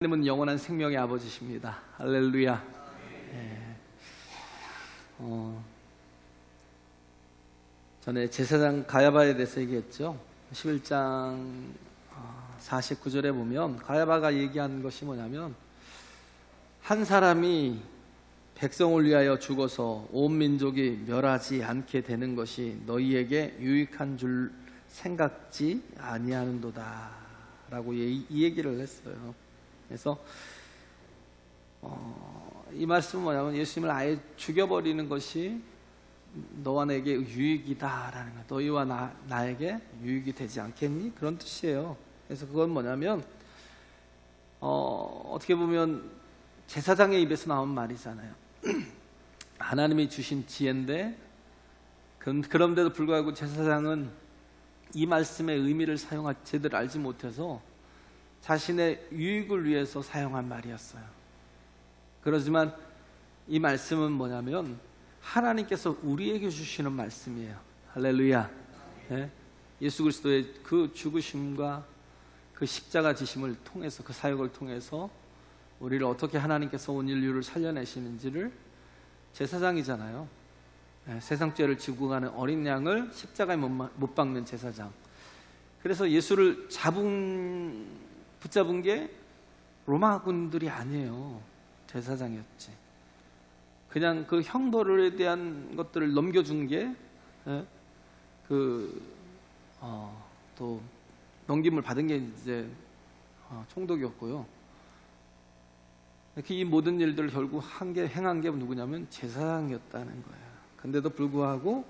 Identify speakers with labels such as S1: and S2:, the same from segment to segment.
S1: 하나님은 영원한 생명의 아버지십니다. 할렐루야. 전에 제사장 가야바에 대해서 얘기했죠. 11장 49절에 보면 가야바가 얘기한 것이 뭐냐면, 한 사람이 백성을 위하여 죽어서 온 민족이 멸하지 않게 되는 것이 너희에게 유익한 줄 생각지 아니하는도다 라고 이 얘기를 했어요. 그래서 이 말씀은 뭐냐면, 예수님을 아예 죽여버리는 것이 너와 내게 유익이다라는 거예요. 너희와 나에게 유익이 되지 않겠니? 그런 뜻이에요. 그래서 그건 뭐냐면, 어떻게 보면 제사장의 입에서 나온 말이잖아요. 하나님이 주신 지혜인데, 그런데도 불구하고 제사장은 이 말씀의 의미를 제대로 알지 못해서 자신의 유익을 위해서 사용한 말이었어요. 그렇지만 이 말씀은 뭐냐면, 하나님께서 우리에게 주시는 말씀이에요. 할렐루야. 네? 예수 그리스도의 그 죽으심과 그 십자가 지심을 통해서, 그 사역을 통해서 우리를 어떻게 하나님께서 온 인류를 살려내시는지를, 제사장이잖아요. 네, 세상 죄를 지고 가는 어린 양을 십자가에 못 박는 제사장. 그래서 예수를 붙잡은 게 로마군들이 아니에요. 제사장이었지. 그냥 그 형벌에 대한 것들을 넘겨준 게 또 넘김을 받은 게 이제 총독이었고요. 이렇게 이 모든 일들을 결국 행한 게 누구냐면 제사장이었다는 거예요. 근데도 불구하고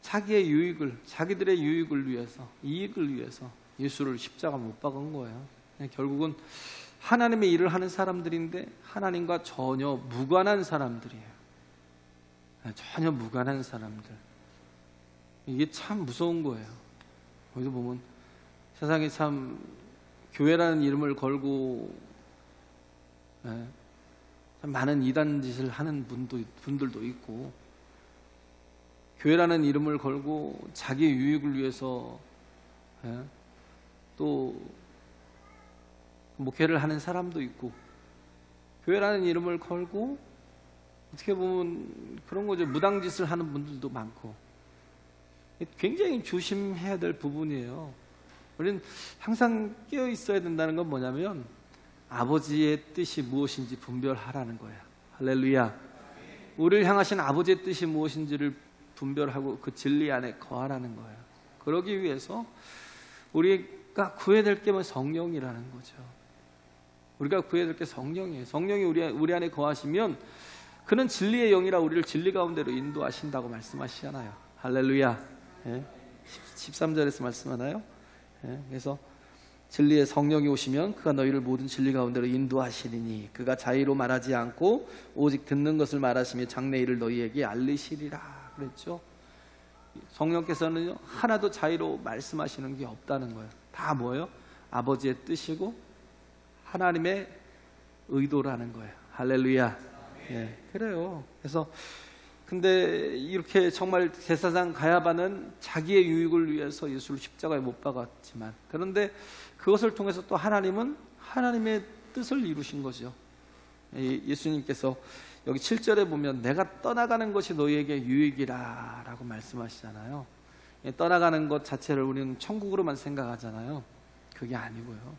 S1: 자기들의 유익을 위해서, 이익을 위해서 예수를 십자가 못 박은 거예요. 결국은 하나님의 일을 하는 사람들인데 하나님과 전혀 무관한 사람들이에요. 전혀 무관한 사람들. 이게 참 무서운 거예요. 여기서 보면 세상에 참 교회라는 이름을 걸고 참 많은 이단 짓을 하는 분들도 있고, 교회라는 이름을 걸고 자기 유익을 위해서 또 목회를 하는 사람도 있고, 교회라는 이름을 걸고 어떻게 보면 그런 거죠. 무당짓을 하는 분들도 많고. 굉장히 조심해야 될 부분이에요. 우리는 항상 깨어 있어야 된다는 건 뭐냐면, 아버지의 뜻이 무엇인지 분별하라는 거예요. 할렐루야. 우리를 향하신 아버지의 뜻이 무엇인지를 분별하고 그 진리 안에 거하라는 거예요. 그러기 위해서 우리가 구해야 될 게 성령이라는 거죠. 우리가 구해야 될 게 성령이에요. 성령이 우리 안에 거하시면 그는 진리의 영이라 우리를 진리 가운데로 인도하신다고 말씀하시잖아요. 할렐루야. 13절에서 말씀하나요? 그래서 진리의 성령이 오시면 그가 너희를 모든 진리 가운데로 인도하시리니 그가 자의로 말하지 않고 오직 듣는 것을 말하시며 장래 일을 너희에게 알리시리라 그랬죠. 성령께서는 하나도 자의로 말씀하시는 게 없다는 거예요. 다 뭐예요? 아버지의 뜻이고 하나님의 의도라는 거예요. 할렐루야. 그래요. 그래서 근데 이렇게 정말 제사장 가야바는 자기의 유익을 위해서 예수를 십자가에 못 박았지만, 그런데 그것을 통해서 또 하나님은 하나님의 뜻을 이루신 거죠. 예수님께서 여기 7절에 보면 내가 떠나가는 것이 너희에게 유익이라 라고 말씀하시잖아요. 떠나가는 것 자체를 우리는 천국으로만 생각하잖아요. 그게 아니고요.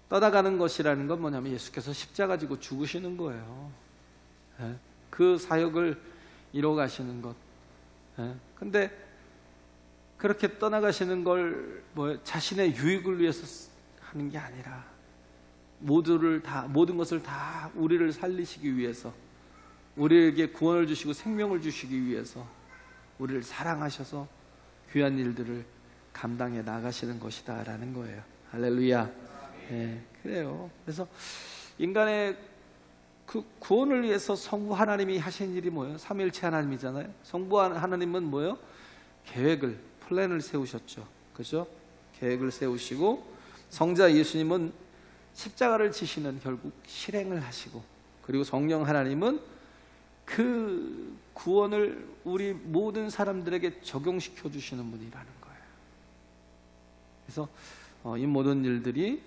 S1: 떠나가는 것이라는 건 뭐냐면 예수께서 십자가 지고 죽으시는 거예요. 그 사역을 이뤄 가시는 것. 근데 그렇게 떠나가시는 걸 자신의 유익을 위해서 하는 게 아니라 모든 것을 다 우리를 살리시기 위해서, 우리에게 구원을 주시고 생명을 주시기 위해서 우리를 사랑하셔서 귀한 일들을 감당해 나가시는 것이다라는 거예요. 할렐루야. 그래요. 그래서 인간의 그 구원을 위해서 성부 하나님이 하신 일이 뭐예요? 삼위일체 하나님이잖아요. 성부 하나님은 뭐예요? 플랜을 세우셨죠. 그죠? 계획을 세우시고, 성자 예수님은 십자가를 지시는 결국 실행을 하시고, 그리고 성령 하나님은 그 구원을 우리 모든 사람들에게 적용시켜 주시는 분이라는 거예요. 그래서 이 모든 일들이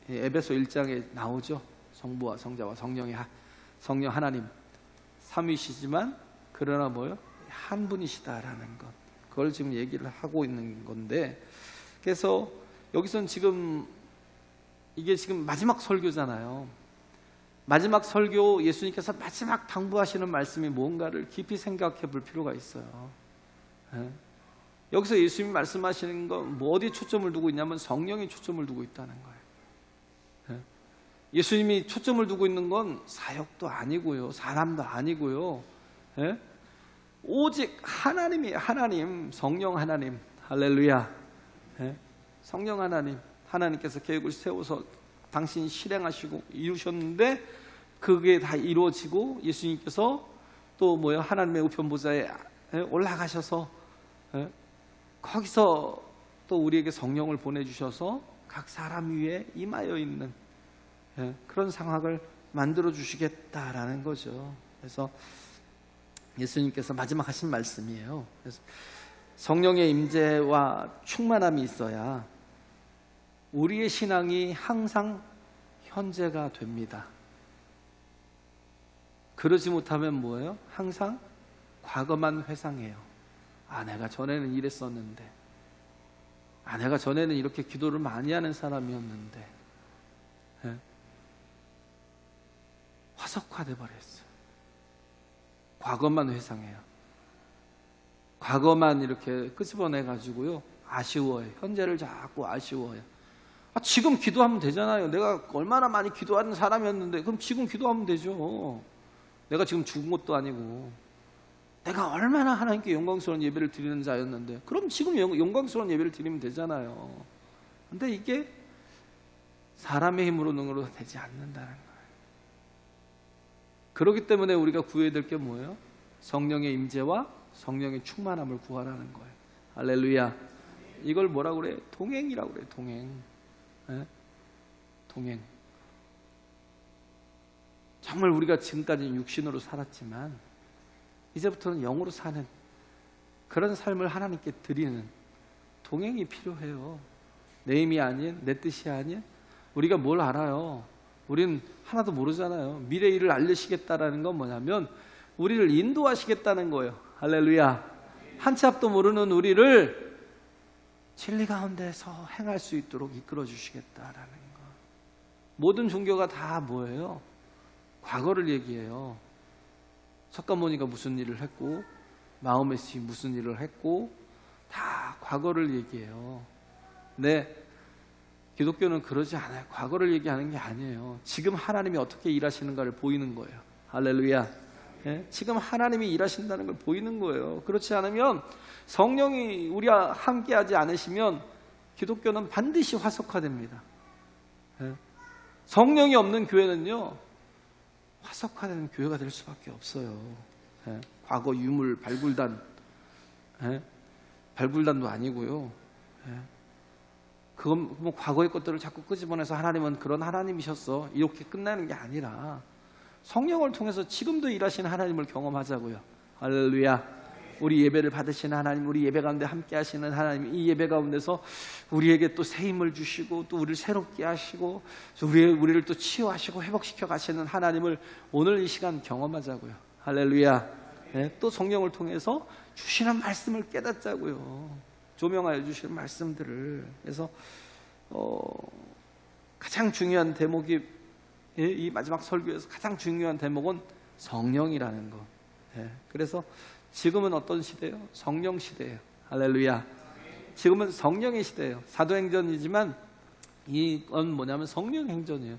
S1: 에베소 1장에 나오죠. 성부와 성자와 성령 하나님 삼위시지만 그러나 뭐요? 한 분이시다라는 것. 그걸 지금 얘기를 하고 있는 건데, 그래서 여기서는 지금 이게 지금 마지막 설교잖아요. 마지막 설교, 예수님께서 마지막 당부하시는 말씀이 뭔가를 깊이 생각해 볼 필요가 있어요. 여기서 예수님이 말씀하시는 건 뭐 어디에 초점을 두고 있냐면 성령에 초점을 두고 있다는 거예요. 예수님이 초점을 두고 있는 건 사역도 아니고요, 사람도 아니고요, 오직 하나님이에요. 하나님, 성령 하나님. 할렐루야. 성령 하나님, 하나님께서 계획을 세워서 당신이 실행하시고 이루셨는데 그게 다 이루어지고 예수님께서 또 뭐예요? 하나님의 우편 보좌에 올라가셔서 거기서 또 우리에게 성령을 보내주셔서 각 사람 위에 임하여 있는 그런 상황을 만들어 주시겠다라는 거죠. 그래서 예수님께서 마지막 하신 말씀이에요. 그래서 성령의 임재와 충만함이 있어야 우리의 신앙이 항상 현재가 됩니다. 그러지 못하면 뭐예요? 항상 과거만 회상해요. 내가 전에는 이랬었는데, 내가 전에는 이렇게 기도를 많이 하는 사람이었는데, 화석화돼 버렸어요. 과거만 회상해요. 과거만 이렇게 끄집어내 가지고요, 아쉬워요. 현재를 자꾸 아쉬워요. 지금 기도하면 되잖아요. 내가 얼마나 많이 기도하는 사람이었는데, 그럼 지금 기도하면 되죠. 내가 지금 죽은 것도 아니고, 내가 얼마나 하나님께 영광스러운 예배를 드리는 자였는데, 그럼 지금 영광스러운 예배를 드리면 되잖아요. 근데 이게 사람의 힘으로 능으로 되지 않는다는 거예요. 그렇기 때문에 우리가 구해야 될 게 뭐예요? 성령의 임재와 성령의 충만함을 구하라는 거예요. 할렐루야. 이걸 뭐라고 그래? 동행이라고 그래. 동행. 동행. 정말 우리가 지금까지 육신으로 살았지만 이제부터는 영으로 사는 그런 삶을 하나님께 드리는 동행이 필요해요. 내 힘이 아닌, 내 뜻이 아닌. 우리가 뭘 알아요? 우리는 하나도 모르잖아요. 미래 일을 알려시겠다라는 건 뭐냐면 우리를 인도하시겠다는 거예요. 할렐루야. 한 치 앞도 모르는 우리를 진리 가운데서 행할 수 있도록 이끌어 주시겠다라는 거. 모든 종교가 다 뭐예요? 과거를 얘기해요. 석가모니가 무슨 일을 했고, 마호메시 무슨 일을 했고, 다 과거를 얘기해요. 네, 기독교는 그러지 않아요. 과거를 얘기하는 게 아니에요. 지금 하나님이 어떻게 일하시는가를 보이는 거예요. 할렐루야. 지금 하나님이 일하신다는 걸 보이는 거예요. 그렇지 않으면 성령이 우리와 함께하지 않으시면 기독교는 반드시 화석화됩니다. 성령이 없는 교회는요, 화석화되는 교회가 될 수밖에 없어요. 과거 유물 발굴단, 발굴단도 아니고요. 그건 뭐 과거의 것들을 자꾸 끄집어내서 하나님은 그런 하나님이셨어 이렇게 끝나는 게 아니라 성령을 통해서 지금도 일하시는 하나님을 경험하자고요. 할렐루야. 우리 예배를 받으시는 하나님, 우리 예배 가운데 함께 하시는 하나님, 이 예배 가운데서 우리에게 또 새 힘을 주시고 또 우리를 새롭게 하시고 우리를 또 치유하시고 회복시켜 가시는 하나님을 오늘 이 시간 경험하자고요. 할렐루야. 또 성령을 통해서 주시는 말씀을 깨닫자고요. 조명하여 주시는 말씀들을. 그래서 가장 중요한 대목이, 이 마지막 설교에서 가장 중요한 대목은 성령이라는 거. 그래서 지금은 어떤 시대예요? 성령 시대예요. 할렐루야. 지금은 성령의 시대예요. 사도행전이지만 이건 뭐냐면 성령 행전이에요.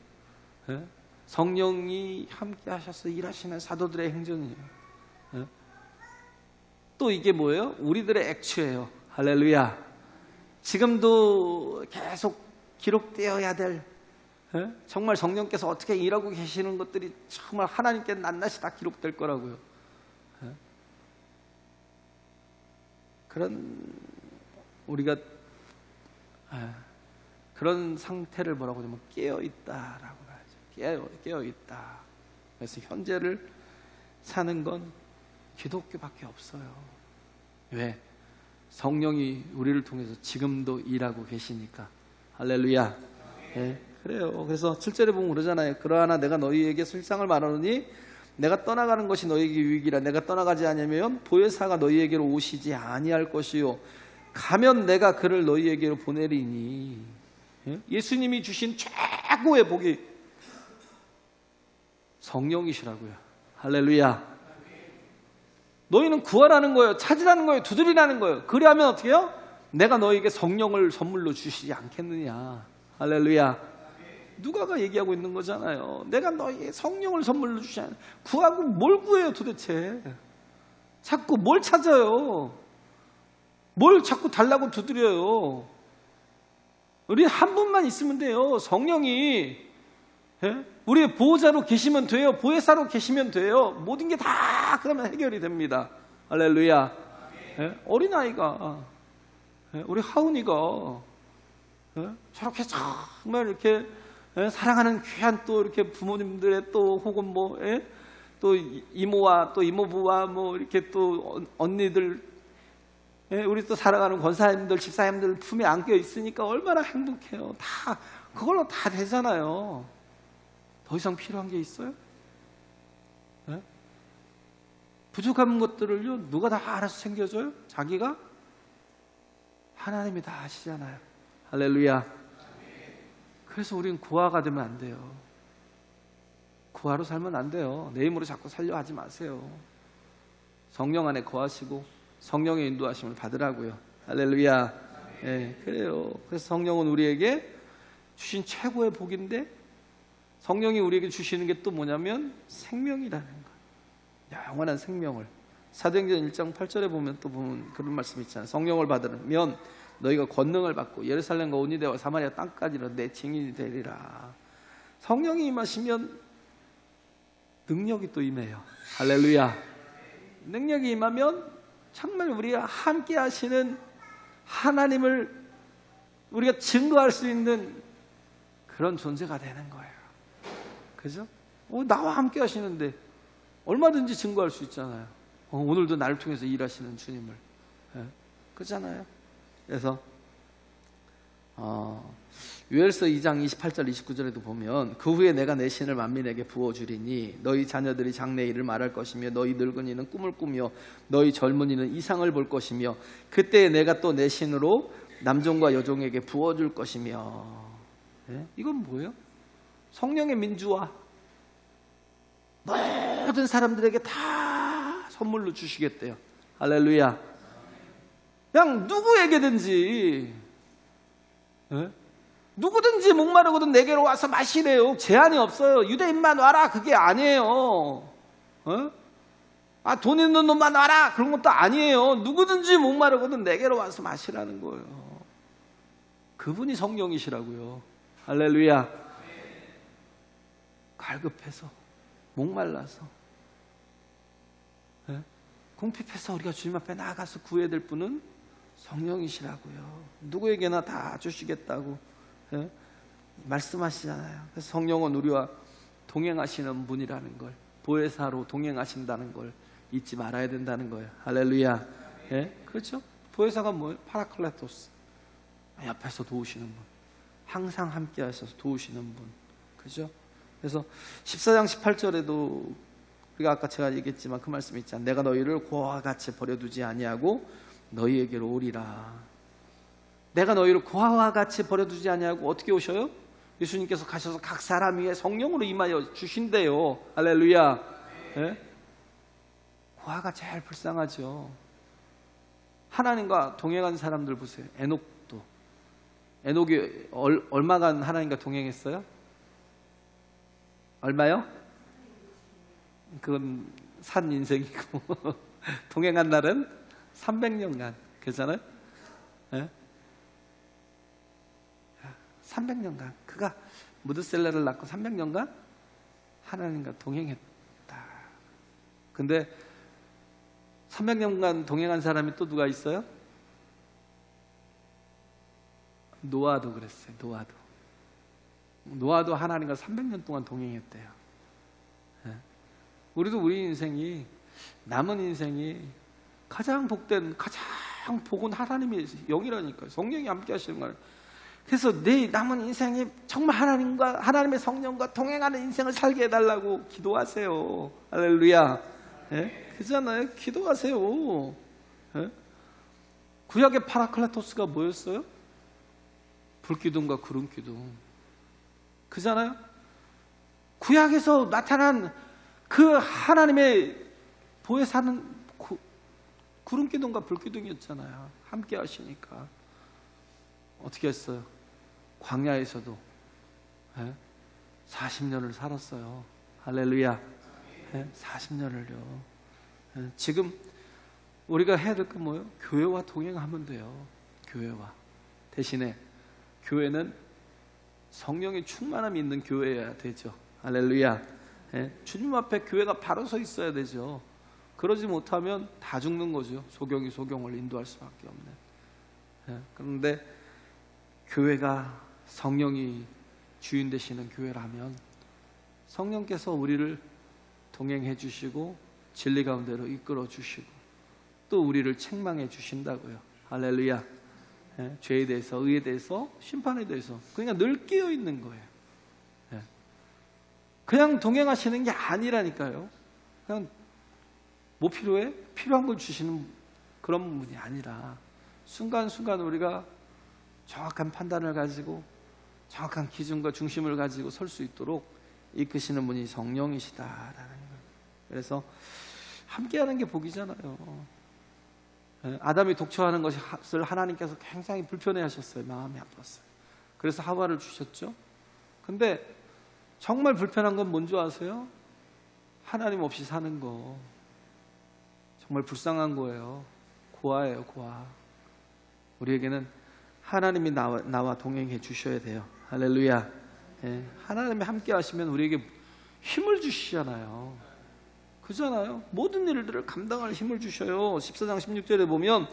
S1: 성령이 함께 하셔서 일하시는 사도들의 행전이에요. 또 이게 뭐예요? 우리들의 액추예요. 할렐루야. 지금도 계속 기록되어야 될, 정말 성령께서 어떻게 일하고 계시는 것들이 정말 하나님께 낱낱이 다 기록될 거라고요. 그런 우리가 그런 상태를 뭐라고 하냐면 깨어있다라고 하죠. 깨어있다. 그래서 현재를 사는 건 기독교밖에 없어요. 왜? 성령이 우리를 통해서 지금도 일하고 계시니까. 할렐루야. 그래요. 그래서 7절에 보면 그러잖아요. 그러나 내가 너희에게 실상을 말하노니 내가 떠나가는 것이 너희에게 유익이라. 내가 떠나가지 않으면 보혜사가 너희에게로 오시지 아니할 것이요 가면 내가 그를 너희에게로 보내리니. 예수님이 주신 최고의 복이 성령이시라고요. 할렐루야. 너희는 구하라는 거예요. 찾으라는 거예요. 두드리라는 거예요. 그리하면 어떻게 해요? 내가 너희에게 성령을 선물로 주시지 않겠느냐. 할렐루야. 누가가 얘기하고 있는 거잖아요. 내가 너희에게 성령을 선물로 주시지 않. 구하고 뭘 구해요 도대체. 자꾸 뭘 찾아요. 뭘 자꾸 달라고 두드려요. 우리 한 분만 있으면 돼요. 성령이 우리의 보호자로 계시면 돼요. 보혜사로 계시면 돼요. 모든 게 다 그러면 해결이 됩니다. 할렐루야. 어린아이가 우리 하은이가 저렇게 정말 이렇게 사랑하는 귀한 또 이렇게 부모님들의 또 혹은 뭐 또 이모와 또 이모부와 뭐 이렇게 또 언니들 우리 또 사랑하는 권사님들 집사님들 품에 안겨 있으니까 얼마나 행복해요. 다 그걸로 다 되잖아요. 더 이상 필요한 게 있어요? 부족한 것들을요 누가 다 알아서 챙겨줘요? 자기가? 하나님이 다 아시잖아요. 할렐루야. 그래서 우리는 구화가 되면 안 돼요. 구화로 살면 안 돼요. 내 힘으로 자꾸 살려 하지 마세요. 성령 안에 거하시고 성령의 인도하심을 받으라고요. 할렐루야. 그래요. 그래서 성령은 우리에게 주신 최고의 복인데 성령이 우리에게 주시는 게 또 뭐냐면 생명이라는 거예요. 영원한 생명을. 사도행전 1장 8절에 보면 또 보면 그런 말씀이 있잖아요. 성령을 받으면 너희가 권능을 받고 예루살렘과 온 유대와 사마리아 땅까지는 내 증인이 되리라. 성령이 임하시면 능력이 또 임해요. 할렐루야. 능력이 임하면 정말 우리가 함께 하시는 하나님을 우리가 증거할 수 있는 그런 존재가 되는 거예요. 그죠? 나와 함께 하시는데 얼마든지 증거할 수 있잖아요. 오늘도 나를 통해서 일하시는 주님을. 그렇잖아요. 그래서 요엘서 2장 28절 29절에도 보면 그 후에 내가 내 신을 만민에게 부어주리니 너희 자녀들이 장래 일을 말할 것이며 너희 늙은이는 꿈을 꾸며 너희 젊은이는 이상을 볼 것이며 그때 내가 또 내 신으로 남종과 여종에게 부어줄 것이며. 이건 뭐예요? 성령의 민주화. 모든 사람들에게 다 선물로 주시겠대요. 할렐루야. 그냥 누구에게든지 누구든지 목마르거든 내게로 와서 마시래요. 제한이 없어요. 유대인만 와라 그게 아니에요. 돈 있는 놈만 와라 그런 것도 아니에요. 누구든지 목마르거든 내게로 와서 마시라는 거예요. 그분이 성령이시라고요. 할렐루야. 갈급해서 목말라서 궁핍해서 우리가 주님 앞에 나아가서 구해야 될 분은 성령이시라고요. 누구에게나 다 주시겠다고 말씀하시잖아요. 그래서 성령은 우리와 동행하시는 분이라는 걸, 보혜사로 동행하신다는 걸 잊지 말아야 된다는 거예요. 할렐루야. 그렇죠? 보혜사가 뭐예요? 파라클레토스. 옆에서 도우시는 분, 항상 함께 하셔서 도우시는 분. 그죠? 그래서 14장 18절에도 우리가 아까 제가 얘기했지만 그 말씀이 있잖아요. 내가 너희를 고아와 같이 버려두지 아니하고 너희에게로 오리라. 내가 너희를 고아와 같이 버려두지 아니하고 어떻게 오셔요? 예수님께서 가셔서 각 사람 위에 성령으로 임하여 주신대요. 할렐루야. 고아가 제일 불쌍하죠. 하나님과 동행한 사람들 보세요. 에녹도. 에녹이 얼마간 하나님과 동행했어요? 얼마요? 그건 산 인생이고 동행한 날은 300년간. 그렇잖아요? 300년간 그가 무드셀라를 낳고 300년간 하나님과 동행했다. 근데 300년간 동행한 사람이 또 누가 있어요? 노아도 그랬어요. 노아도 하나님과 300년 동안 동행했대요. 우리도 우리 인생이, 남은 인생이 가장 복된, 가장 복은 하나님의 영이라니까요. 성령이 함께 하시는 거예요. 그래서 내 남은 인생에 정말 하나님의 성령과 동행하는 인생을 살게 해달라고 기도하세요. 할렐루야. 예? 그잖아요. 기도하세요. 예? 구약의 파라클라토스가 뭐였어요? 불기둥과 구름기둥. 그잖아요. 구약에서 나타난 그 하나님의 보혜 사는 구름기둥과 불기둥이었잖아요. 함께 하시니까. 어떻게 했어요? 광야에서도 40년을 살았어요. 할렐루야. 40년을요. 지금 우리가 해야 될 건 뭐예요? 교회와 동행하면 돼요. 교회와. 대신에 교회는 성령의 충만함이 있는 교회여야 되죠. 할렐루야. 주님 앞에 교회가 바로 서 있어야 되죠. 그러지 못하면 다 죽는 거죠. 소경이 소경을 인도할 수밖에 없는. 그런데 교회가 성령이 주인 되시는 교회라면 성령께서 우리를 동행해 주시고 진리 가운데로 이끌어 주시고 또 우리를 책망해 주신다고요. 할렐루야. 죄에 대해서, 의에 대해서, 심판에 대해서 그냥 늘 깨어 있는 거예요. 그냥 동행하시는 게 아니라니까요. 그냥 뭐 필요해? 필요한 걸 주시는 그런 분이 아니라 순간순간 우리가 정확한 판단을 가지고 정확한 기준과 중심을 가지고 설 수 있도록 이끄시는 분이 성령이시다라는 거예요. 그래서 함께하는 게 복이잖아요. 아담이 독처하는 것을 하나님께서 굉장히 불편해하셨어요. 마음이 아팠어요. 그래서 하와를 주셨죠. 근데 정말 불편한 건 뭔지 아세요? 하나님 없이 사는 거. 정말 불쌍한 거예요. 고아예요, 고아. 우리에게는 하나님이 나와 동행해 주셔야 돼요. 할렐루야. 하나님이 함께 하시면 우리에게 힘을 주시잖아요. 그잖아요. 모든 일들을 감당할 힘을 주셔요. 14장 16절에 보면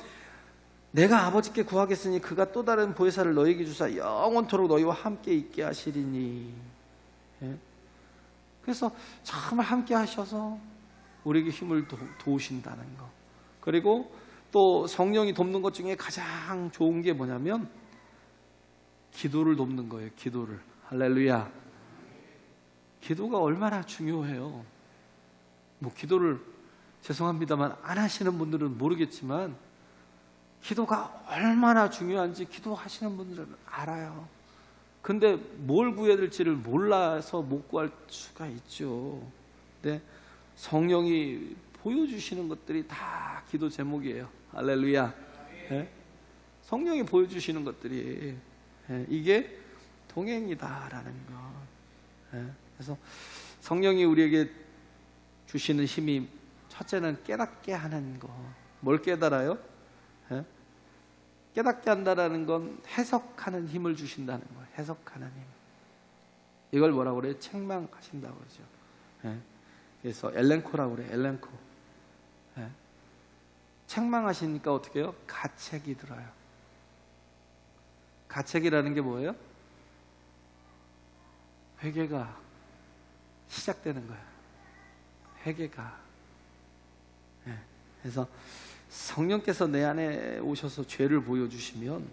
S1: 내가 아버지께 구하겠으니 그가 또 다른 보혜사를 너에게 주사 영원토록 너희와 함께 있게 하시리니. 그래서 정말 함께 하셔서 우리에게 힘을 도우신다는 거. 그리고 또 성령이 돕는 것 중에 가장 좋은 게 뭐냐면 기도를 돕는 거예요. 기도를. 할렐루야. 기도가 얼마나 중요해요. 뭐 기도를 죄송합니다만 안 하시는 분들은 모르겠지만 기도가 얼마나 중요한지 기도하시는 분들은 알아요. 근데 뭘 구해야 될지를 몰라서 못 구할 수가 있죠. 근데 성령이 보여주시는 것들이 다 기도 제목이에요. 할렐루야. 성령이 보여주시는 것들이 이게 동행이다라는 거. 그래서 성령이 우리에게 주시는 힘이 첫째는 깨닫게 하는 거. 뭘 깨달아요? 깨닫게 한다라는 건 해석하는 힘을 주신다는 거예요. 해석하는 힘. 이걸 뭐라고 그래요? 책망하신다고 그러죠. 그래서 엘렌코라고 그래요. 엘렌코. 책망하시니까 어떻게 해요? 가책이 들어요. 가책이라는 게 뭐예요? 회개가 시작되는 거예요. 회개가. 그래서 성령께서 내 안에 오셔서 죄를 보여주시면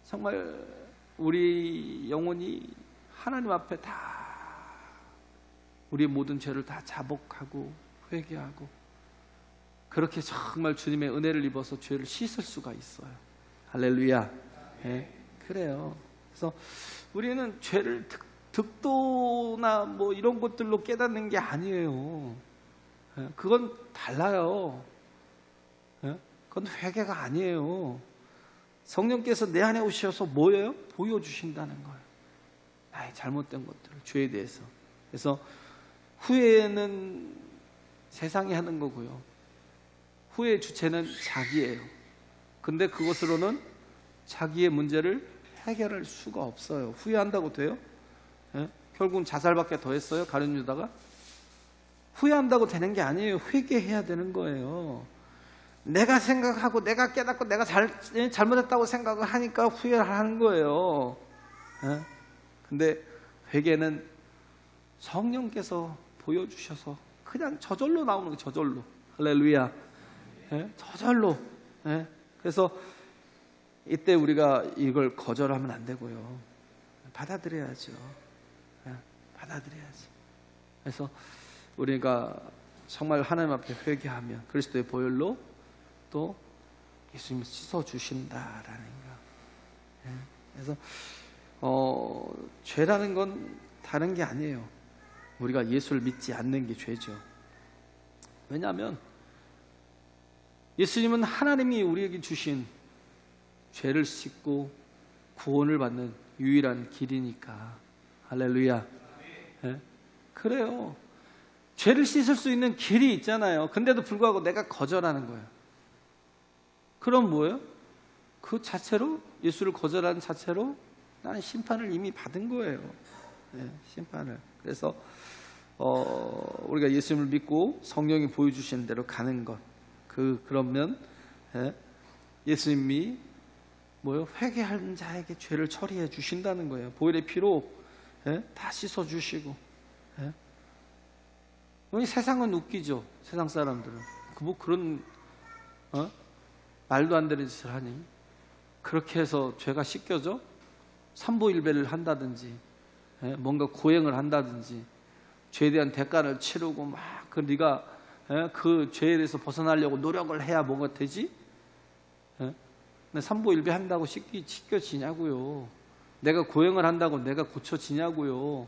S1: 정말 우리 영혼이 하나님 앞에 다 우리의 모든 죄를 다 자복하고 회개하고 그렇게 정말 주님의 은혜를 입어서 죄를 씻을 수가 있어요. 할렐루야. 그래요. 그래서 우리는 죄를 득도나 뭐 이런 것들로 깨닫는 게 아니에요. 그건 달라요. 그건 회개가 아니에요. 성령께서 내 안에 오셔서 뭐예요? 보여주신다는 거예요. 나의 잘못된 것들을, 죄에 대해서. 그래서 후회는 세상이 하는 거고요. 후회의 주체는 자기예요. 근데 그것으로는 자기의 문제를 해결할 수가 없어요. 후회한다고 돼요? 결국은 자살밖에 더 했어요. 가룟 유다가. 후회한다고 되는 게 아니에요. 회개해야 되는 거예요. 내가 생각하고 내가 깨닫고 내가 잘못했다고 생각을 하니까 후회를 하는 거예요. 근데 회개는 성령께서 보여주셔서 그냥 저절로 나오는 거예요. 저절로. 할렐루야. 저절로. 그래서 이때 우리가 이걸 거절하면 안 되고요. 받아들여야죠. 받아들여야지. 그래서 우리가 정말 하나님 앞에 회개하면 그리스도의 보혈로 또 예수님이 씻어주신다라는 거. 그래서 죄라는 건 다른 게 아니에요. 우리가 예수를 믿지 않는 게 죄죠. 왜냐하면 예수님은 하나님이 우리에게 주신 죄를 씻고 구원을 받는 유일한 길이니까. 할렐루야. 네? 그래요. 죄를 씻을 수 있는 길이 있잖아요. 근데도 불구하고 내가 거절하는 거예요. 그럼 뭐예요? 그 자체로, 예수를 거절하는 자체로 나는 심판을 이미 받은 거예요. 네, 심판을. 그래서 우리가 예수님을 믿고 성령이 보여주시는 대로 가는 것. 그러면 예수님이 뭐요? 회개하는 자에게 죄를 처리해 주신다는 거예요. 보혈의 피로 다 씻어 주시고. 세상은 웃기죠. 세상 사람들은 뭐 그런 말도 안 되는 짓을 하니 그렇게 해서 죄가 씻겨져? 삼보일배를 한다든지 뭔가 고행을 한다든지 죄에 대한 대가를 치르고 막 네가 그 죄에 대해서 벗어나려고 노력을 해야 뭐가 되지? 근데 삼보일배 한다고 씻겨지냐고요. 내가 고행을 한다고 내가 고쳐지냐고요.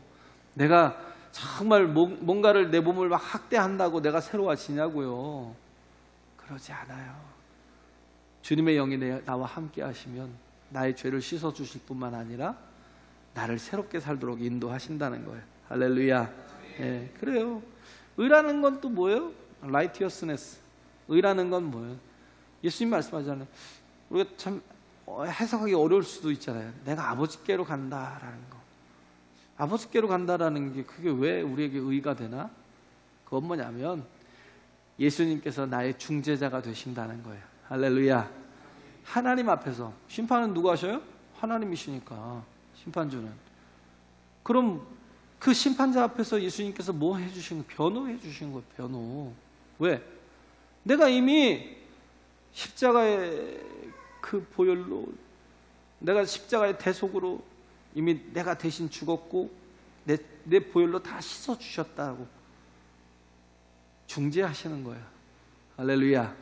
S1: 내가 정말 뭔가를 내 몸을 막 학대한다고 내가 새로워지냐고요. 그러지 않아요. 주님의 영이 나와 함께 하시면 나의 죄를 씻어주실 뿐만 아니라 나를 새롭게 살도록 인도하신다는 거예요. 할렐루야. 예, 그래요. 의라는 건 또 뭐예요? righteousness. 의라는 건 뭐예요? 예수님 말씀하잖아요. 우리가 참 해석하기 어려울 수도 있잖아요. 내가 아버지께로 간다라는 거. 아버지께로 간다라는 게 그게 왜 우리에게 의가 되나? 그건 뭐냐면 예수님께서 나의 중재자가 되신다는 거예요. 할렐루야. 하나님 앞에서 심판은 누가 하셔요? 하나님이시니까 심판주는. 그럼 그 심판자 앞에서 예수님께서 뭐 해주신 거예요? 변호해 주신 거예요. 변호. 왜? 내가 이미 십자가의 그 보혈로 내가 십자가의 대속으로 이미 내가 대신 죽었고 내 보혈로 다 씻어주셨다고 중재하시는 거예요. 할렐루야.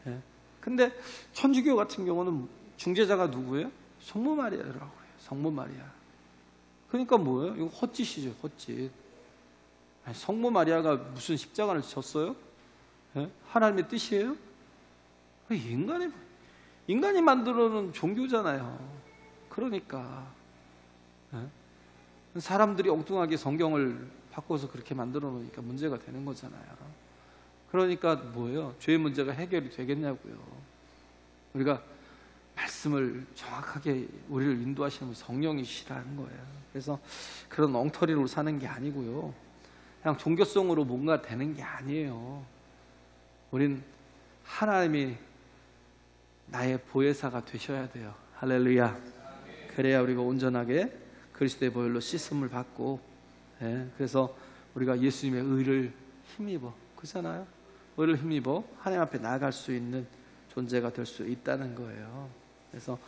S1: 예. 근데 천주교 같은 경우는 중재자가 누구예요? 성모 마리아라고 그래요. 성모 마리아. 그러니까 뭐예요? 이거 헛짓이죠. 헛짓. 아니, 성모 마리아가 무슨 십자가를 졌어요? 예? 하나님의 뜻이에요? 인간이 만들어놓은 종교잖아요. 그러니까 사람들이 엉뚱하게 성경을 바꿔서 그렇게 만들어 놓으니까 문제가 되는 거잖아요. 그러니까 뭐예요? 죄의 문제가 해결이 되겠냐고요. 우리가 말씀을 정확하게 우리를 인도하시는 분 성령이시라는 거예요. 그래서 그런 엉터리로 사는 게 아니고요. 그냥 종교성으로 뭔가 되는 게 아니에요. 우린 하나님이 나의 보혜사가 되셔야 돼요. 할렐루야. 그래야 우리가 온전하게 그리스도의 보혈로 씻음을 받고, 그래서 우리가 예수님의 의를 힘입어, 그렇잖아요. 의를 힘입어 하나님 앞에 나아갈 수 있는 존재가 될 수 있다는 거예요. 그래서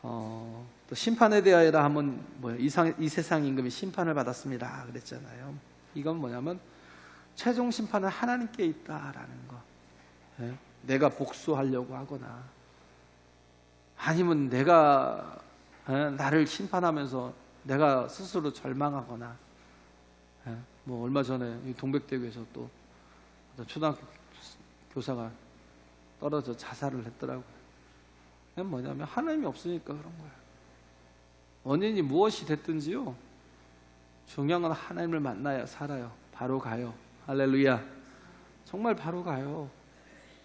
S1: 또 심판에 대하여라 하면 뭐예요? 이 세상 임금이 심판을 받았습니다 그랬잖아요. 이건 뭐냐면 최종 심판은 하나님께 있다라는 거. 내가 복수하려고 하거나 아니면 내가 나를 심판하면서 내가 스스로 절망하거나, 뭐 얼마 전에 동백대교에서 또 초등학교 교사가 떨어져 자살을 했더라고요. 뭐냐면 하나님이 없으니까 그런 거예요. 원인이 무엇이 됐든지요, 중요한 건 하나님을 만나야 살아요. 바로 가요. 할렐루야. 정말 바로 가요.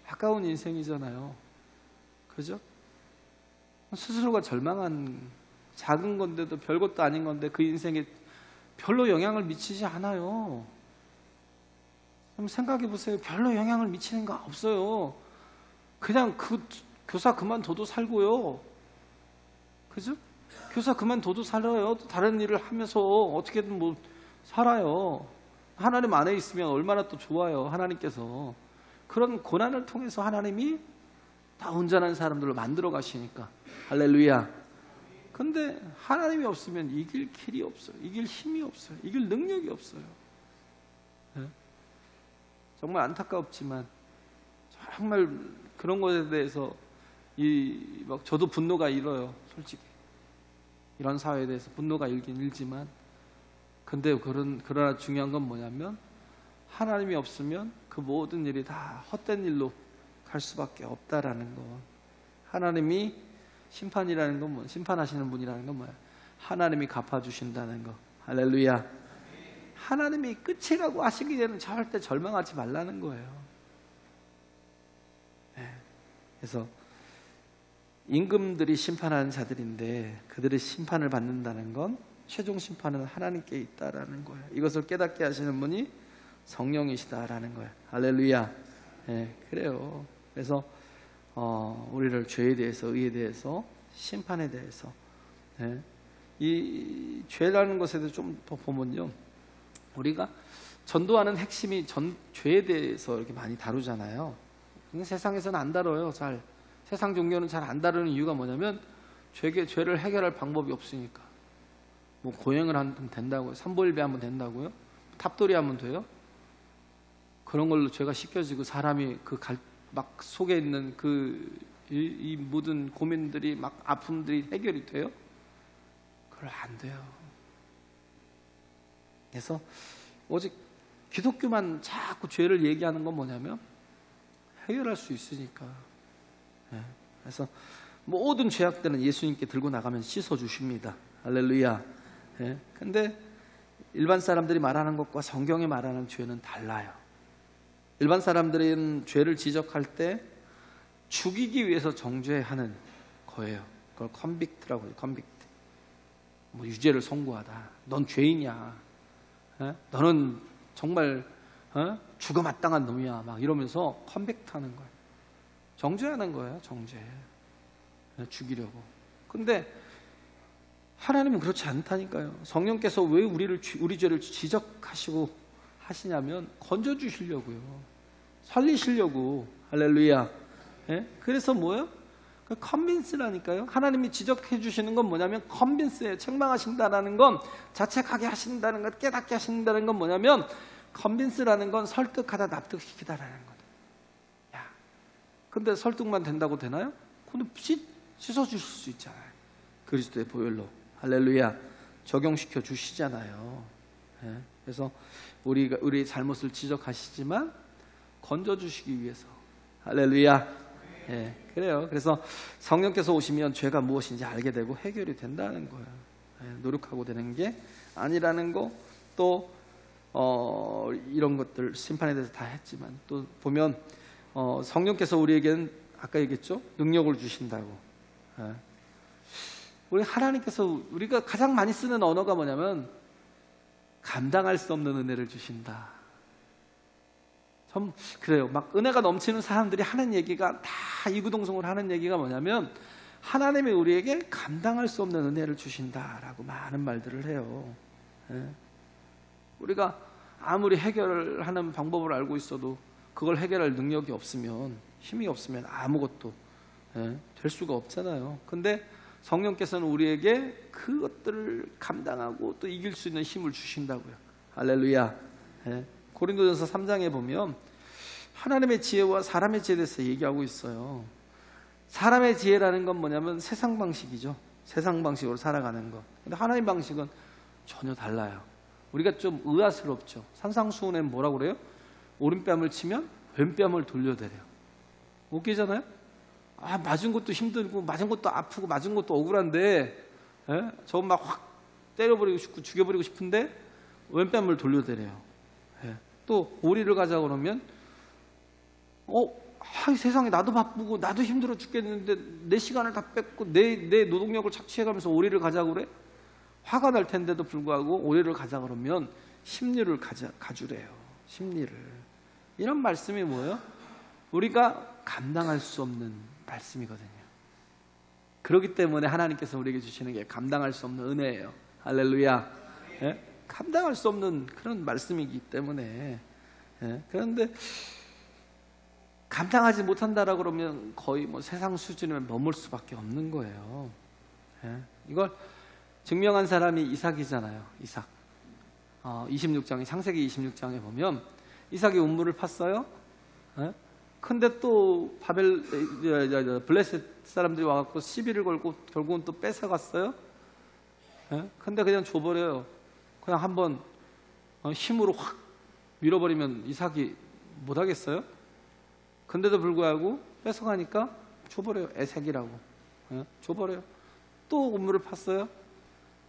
S1: 아까운 인생이잖아요. 그죠? 스스로가 절망한 작은 건데도 별것도 아닌 건데 그 인생에 별로 영향을 미치지 않아요. 그럼 생각해 보세요. 별로 영향을 미치는 거 없어요. 그냥 그 교사 그만둬도 살고요. 그죠? 교사 그만둬도 살아요. 또 다른 일을 하면서 어떻게든 뭐 살아요. 하나님 안에 있으면 얼마나 또 좋아요. 하나님께서 그런 고난을 통해서 하나님이 다 온전한 사람들로 만들어 가시니까. 할렐루야. 근데 하나님이 없으면 이길 길이 없어요. 이길 힘이 없어요. 이길 능력이 없어요. 네? 정말 안타깝지만 정말 그런 것에 대해서 막 저도 분노가 일어요. 솔직히 이런 사회에 대해서 분노가 일긴 일지만, 근데 그러나 중요한 건 뭐냐면 하나님이 없으면 그 모든 일이 다 헛된 일로 갈 수밖에 없다라는 거. 하나님이 심판이라는 건 뭐, 심판하시는 분이라는 건 뭐야? 하나님이 갚아주신다는 거. 할렐루야. 하나님이 끝이라고 하시기 전에는 절대 절망하지 말라는 거예요. 네. 그래서 임금들이 심판하는 자들인데 그들의 심판을 받는다는 건 최종 심판은 하나님께 있다라는 거예요. 이것을 깨닫게 하시는 분이 성령이시다라는 거예요. 할렐루야. 네, 그래요. 그래서 우리를 죄에 대해서, 의에 대해서, 심판에 대해서, 네, 이 죄라는 것에 대해서 좀 더 보면요, 우리가 전도하는 핵심이 죄에 대해서 이렇게 많이 다루잖아요. 세상에서는 안 다뤄요. 잘 세상 종교는 잘 안 다루는 이유가 뭐냐면 죄를 해결할 방법이 없으니까. 뭐 고행을 하면 된다고요? 삼보일배하면 된다고요? 탑돌이 하면 돼요? 그런 걸로 죄가 씻겨지고 사람이 막 속에 있는 이 모든 고민들이, 막 아픔들이 해결이 돼요? 그걸 안 돼요. 그래서 오직 기독교만 자꾸 죄를 얘기하는 건 뭐냐면 해결할 수 있으니까. 네. 그래서 모든 죄악들은 예수님께 들고 나가면 씻어주십니다. 할렐루야. 네. 근데 일반 사람들이 말하는 것과 성경이 말하는 죄는 달라요. 일반 사람들은 죄를 지적할 때 죽이기 위해서 정죄하는 거예요. 그걸 컨빅트라고 해요. 컨빅트. 뭐 유죄를 선고하다. 넌 죄인이야. 너는 정말 죽어마땅한 놈이야. 막 이러면서 컨빅트하는 거예요. 정죄하는 거예요. 정죄. 죽이려고. 근데 하나님은 그렇지 않다니까요. 성령께서 왜 우리 죄를 지적하시고 하시냐면 건져주시려고요. 살리시려고. 할렐루야. 예? 그래서 뭐예요? 컨빈스라니까요. 하나님이 지적해 주시는 건 뭐냐면 컨빈스예요. 책망하신다는 건, 자책하게 하신다는 것, 깨닫게 하신다는 건 뭐냐면, 컨빈스라는 건 설득하다 납득시키다라는 거예요. 야, 근데 설득만 된다고 되나요? 근데 씻어주실 수 있잖아요. 그리스도의 보혈로. 할렐루야. 적용시켜 주시잖아요. 예? 그래서 우리의 잘못을 지적하시지만 건져주시기 위해서. 할렐루야. 예, 그래요. 그래서 성령께서 오시면 죄가 무엇인지 알게 되고 해결이 된다는 거예요. 예, 노력하고 되는 게 아니라는 거. 또 이런 것들 심판에 대해서 다 했지만 또 보면 성령께서 우리에게는 아까 얘기했죠, 능력을 주신다고. 예. 우리 하나님께서 우리가 가장 많이 쓰는 언어가 뭐냐면 감당할 수 없는 은혜를 주신다. 참 그래요. 막 은혜가 넘치는 사람들이 하는 얘기가 다 이구동성으로 하는 얘기가 뭐냐면 하나님이 우리에게 감당할 수 없는 은혜를 주신다라고 많은 말들을 해요. 예. 우리가 아무리 해결하는 방법을 알고 있어도 그걸 해결할 능력이 없으면, 힘이 없으면 아무것도 될 수가 없잖아요. 근데 성령께서는 우리에게 그것들을 감당하고 또 이길 수 있는 힘을 주신다고요. 할렐루야. 예. 고린도전서 3장에 보면 하나님의 지혜와 사람의 지혜에 대해서 얘기하고 있어요. 사람의 지혜라는 건 뭐냐면 세상 방식이죠. 세상 방식으로 살아가는 거. 근데 하나님 방식은 전혀 달라요. 우리가 좀 의아스럽죠. 산상수훈에는 뭐라고 그래요? 오른뺨을 치면 왼뺨을 돌려대래요. 웃기잖아요? 맞은 것도 힘들고 맞은 것도 아프고 맞은 것도 억울한데 저건 막 확 때려버리고 싶고 죽여버리고 싶은데 왼뺨을 돌려대래요. 또 오리를 가자 그러면 세상에 나도 바쁘고 나도 힘들어 죽겠는데 내 시간을 다 뺏고 내 노동력을 착취해가면서 오리를 가자 그래? 화가 날 텐데도 불구하고 오리를 가자 그러면 심리를 가주래요. 심리를. 이런 말씀이 뭐예요? 우리가 감당할 수 없는 말씀이거든요. 그렇기 때문에 하나님께서 우리에게 주시는 게 감당할 수 없는 은혜예요. 할렐루야. 예? 감당할 수 없는 그런 말씀이기 때문에. 예? 그런데 감당하지 못한다라고 그러면 거의 뭐 세상 수준에 머물 수밖에 없는 거예요. 예? 이걸 증명한 사람이 이삭이잖아요. 이삭. 26장에 창세기 26장에 보면 이삭이 우물을 팠어요. 예? 근데 또 블레셋 사람들이 와갖고 시비를 걸고 결국은 또 뺏어갔어요. 예? 근데 그냥 줘버려요. 그냥 한번 힘으로 확 밀어버리면 이삭이 못하겠어요? 근데도 불구하고 뺏어가니까 줘버려요. 에색이라고. 예? 줘버려요. 또 우물을 팠어요.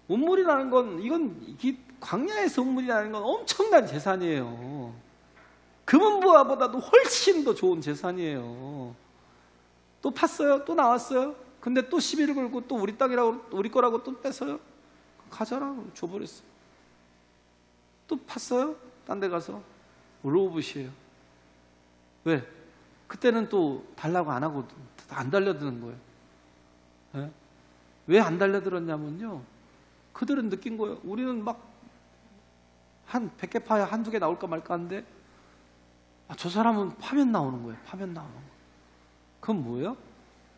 S1: 우물이라는 건 이 광야에서 우물이라는 건 엄청난 재산이에요. 금은보화보다도 훨씬 더 좋은 재산이에요. 또 팠어요. 또 나왔어요. 근데 또 시비를 걸고 또 우리 땅이라고 우리 거라고 또 뺏어요. 가져라 줘버렸어요. 또 팠어요. 딴 데 가서 로봇이에요. 왜? 그때는 또 달라고 안 하고 안 달려드는 거예요. 예? 왜 안 달려들었냐면요, 그들은 느낀 거예요. 우리는 막 한 100개 파야 한두 개 나올까 말까 하는데 저 사람은 파면 나오는 거예요. 파면 나오는 거예요. 그건 뭐예요?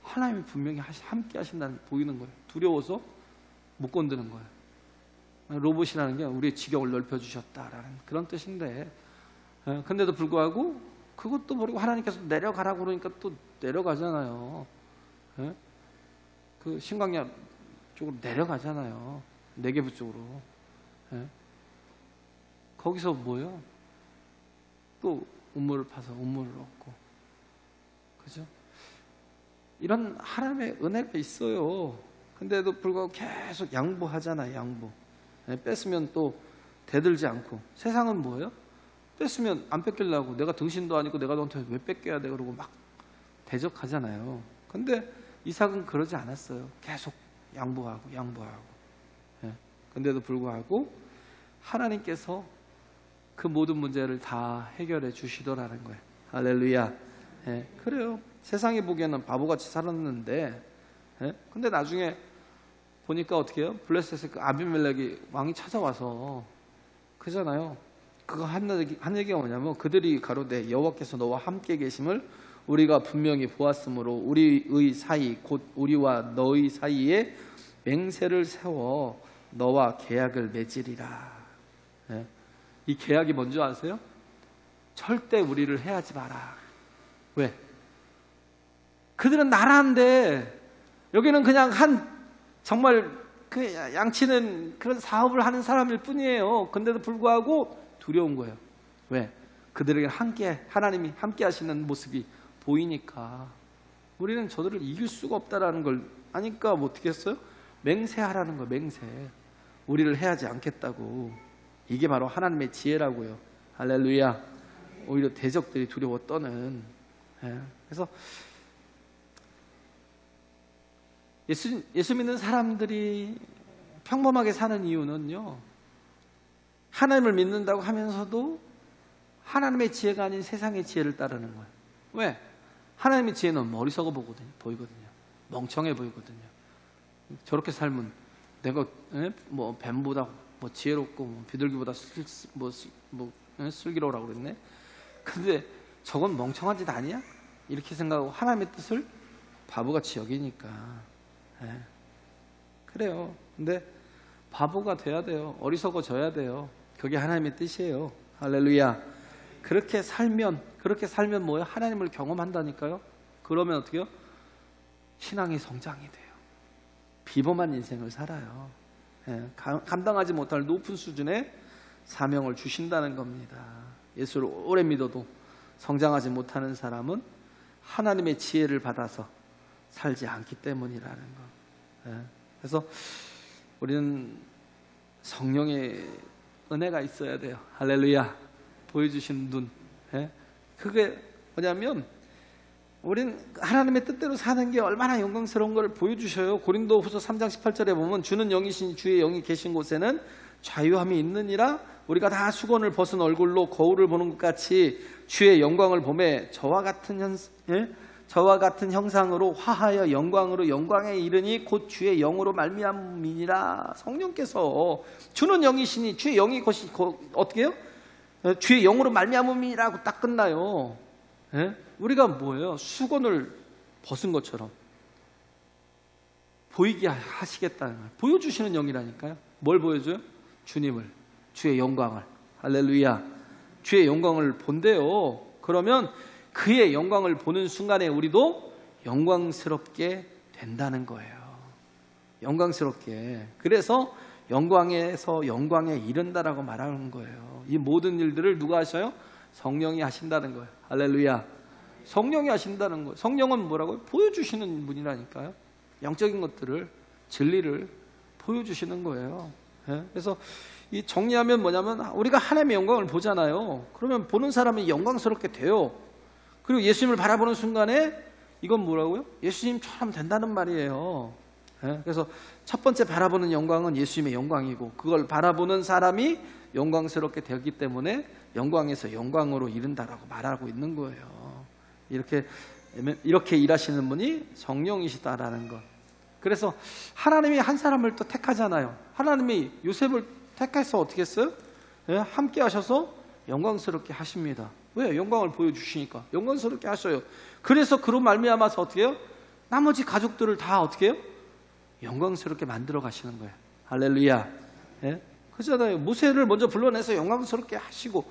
S1: 하나님이 분명히 함께 하신다는 보이는 거예요. 두려워서 못 건드는 거예요. 로봇이라는 게 우리의 지경을 넓혀주셨다라는 그런 뜻인데, 근데도 불구하고 그것도 모르고 하나님께서 내려가라고 그러니까 또 내려가잖아요. 그 신광야 쪽으로 내려가잖아요. 네게부 쪽으로. 거기서 뭐예요? 또 우물을 파서 우물을 얻고, 그죠? 이런 하나님의 은혜가 있어요. 근데도 불구하고 계속 양보하잖아요. 양보. 뺏으면 또 대들지 않고. 세상은 뭐예요? 뺏으면 안 뺏기려고, 내가 등신도 아니고 내가 너한테 왜 뺏겨야 돼 그러고 막 대적하잖아요. 근데 이삭은 그러지 않았어요. 계속 양보하고 양보하고. 근데도 불구하고 하나님께서 그 모든 문제를 다 해결해 주시더라는 거예요. 할렐루야. 그래요. 세상이 보기에는 바보같이 살았는데, 근데 나중에 보니까 어떻게 해요? 블레셋의 그 아비멜렉이 왕이 찾아와서 그잖아요. 그거 한 얘기가 뭐냐면, 그들이 가로되 여호와께서 너와 함께 계심을 우리가 분명히 보았으므로 우리의 사이 곧 우리와 너희 사이에 맹세를 세워 너와 계약을 맺으리라. 이 계약이 뭔지 아세요? 절대 우리를 해하지 마라. 왜? 그들은 나라인데 여기는 그냥 정말 그 양치는 그런 사업을 하는 사람일 뿐이에요. 근데도 불구하고 두려운 거예요. 왜? 그들에게 하나님이 함께 하시는 모습이 보이니까. 우리는 저들을 이길 수가 없다라는 걸 아니까 뭐 어떻게 했어요? 맹세하라는 거예요. 맹세. 우리를 해하지 않겠다고. 이게 바로 하나님의 지혜라고요. 할렐루야. 오히려 대적들이 두려워 떠는. 그래서 예수 믿는 사람들이 평범하게 사는 이유는요, 하나님을 믿는다고 하면서도 하나님의 지혜가 아닌 세상의 지혜를 따르는 거예요. 왜? 하나님의 지혜는 어리석어 보이거든요. 멍청해 보이거든요. 저렇게 살면 내가 뭐 뱀보다 뭐 지혜롭고 뭐 비둘기보다 슬기로우라고 그랬네. 근데 저건 멍청한 짓 아니야? 이렇게 생각하고 하나님의 뜻을 바보같이 여기니까. 그래요. 근데 바보가 돼야 돼요. 어리석어져야 돼요. 그게 하나님의 뜻이에요. 할렐루야. 그렇게 살면 뭐예요? 하나님을 경험한다니까요. 그러면 어떻게 해요? 신앙이 성장이 돼요. 비범한 인생을 살아요. 감당하지 못할 높은 수준의 사명을 주신다는 겁니다. 예수를 오래 믿어도 성장하지 못하는 사람은 하나님의 지혜를 받아서 살지 않기 때문이라는 거. 그래서 우리는 성령의 은혜가 있어야 돼요. 할렐루야. 보여주신 눈. 그게 뭐냐면, 우린 하나님의 뜻대로 사는 게 얼마나 영광스러운 걸 보여주셔요. 고린도후서 3장 18절에 보면, 주는 영이신 주의 영이 계신 곳에는 자유함이 있느니라. 우리가 다 수건을 벗은 얼굴로 거울을 보는 것 같이 주의 영광을 보매 저와 같은 형상으로 화하여 영광으로 영광에 이르니 곧 주의 영으로 말미암음이니라. 성령께서 주는 영이시니 주의 영이 어떻게 해요? 주의 영으로 말미암음이라고 딱 끝나요. 우리가 뭐예요? 수건을 벗은 것처럼 보이게 하시겠다는 거예요. 보여주시는 영이라니까요. 뭘 보여줘요? 주님을, 주의 영광을. 할렐루야. 주의 영광을 본대요. 그러면 그의 영광을 보는 순간에 우리도 영광스럽게 된다는 거예요. 영광스럽게. 그래서 영광에서 영광에 이른다라고 말하는 거예요. 이 모든 일들을 누가 하셔요? 성령이 하신다는 거예요. 할렐루야. 성령이 하신다는 거예요. 성령은 뭐라고요? 보여주시는 분이라니까요. 영적인 것들을, 진리를 보여주시는 거예요. 예? 그래서 이 정리하면 뭐냐면 우리가 하나님의 영광을 보잖아요. 그러면 보는 사람이 영광스럽게 돼요. 그리고 예수님을 바라보는 순간에 이건 뭐라고요? 예수님처럼 된다는 말이에요. 예? 그래서 첫 번째 바라보는 영광은 예수님의 영광이고, 그걸 바라보는 사람이 영광스럽게 되었기 때문에 영광에서 영광으로 이른다라고 말하고 있는 거예요. 이렇게 일하시는 분이 성령이시다라는 것. 그래서 하나님이 한 사람을 또 택하잖아요. 하나님이 요셉을 택해서 어떻게 했어요? 예? 함께 하셔서 영광스럽게 하십니다. 왜? 영광을 보여주시니까 영광스럽게 하셔요. 그래서 그로 말미암아서 어떻게 해요? 나머지 가족들을 다 어떻게 해요? 영광스럽게 만들어 가시는 거예요. 할렐루야. 예? 그렇잖아요. 모세를 먼저 불러내서 영광스럽게 하시고,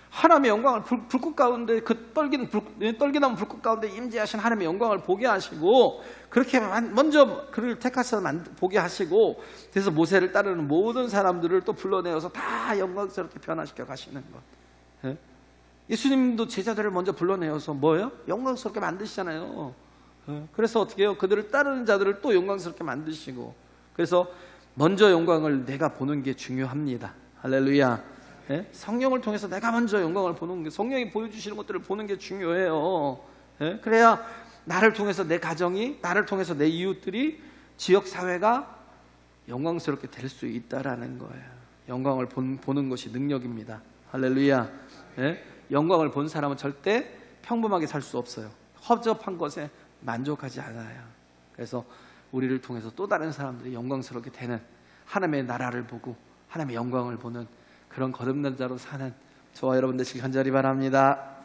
S1: 하나님의 영광을 불꽃 가운데, 그 떨기나무 불꽃 가운데 임재하신 하나님의 영광을 보게 하시고, 그렇게 먼저 그를 택하셔서 보게 하시고, 그래서 모세를 따르는 모든 사람들을 또 불러내어서 다 영광스럽게 변화시켜 가시는 것. 예? 예수님도 제자들을 먼저 불러내어서 뭐예요? 영광스럽게 만드시잖아요. 예? 그래서 어떻게 해요? 그들을 따르는 자들을 또 영광스럽게 만드시고, 그래서 먼저 영광을 내가 보는 게 중요합니다. 할렐루야. 예? 성령을 통해서 내가 먼저 영광을 보는 게, 성령이 보여주시는 것들을 보는 게 중요해요. 예? 그래야 나를 통해서 내 가정이, 나를 통해서 내 이웃들이, 지역사회가 영광스럽게 될 수 있다라는 거예요. 영광을 보는 것이 능력입니다. 할렐루야. 예? 영광을 본 사람은 절대 평범하게 살 수 없어요. 허접한 것에 만족하지 않아요. 그래서 우리를 통해서 또 다른 사람들이 영광스럽게 되는, 하나님의 나라를 보고 하나님의 영광을 보는 그런 거듭난 자로 사는 저와 여러분 되시기 간절히 바랍니다.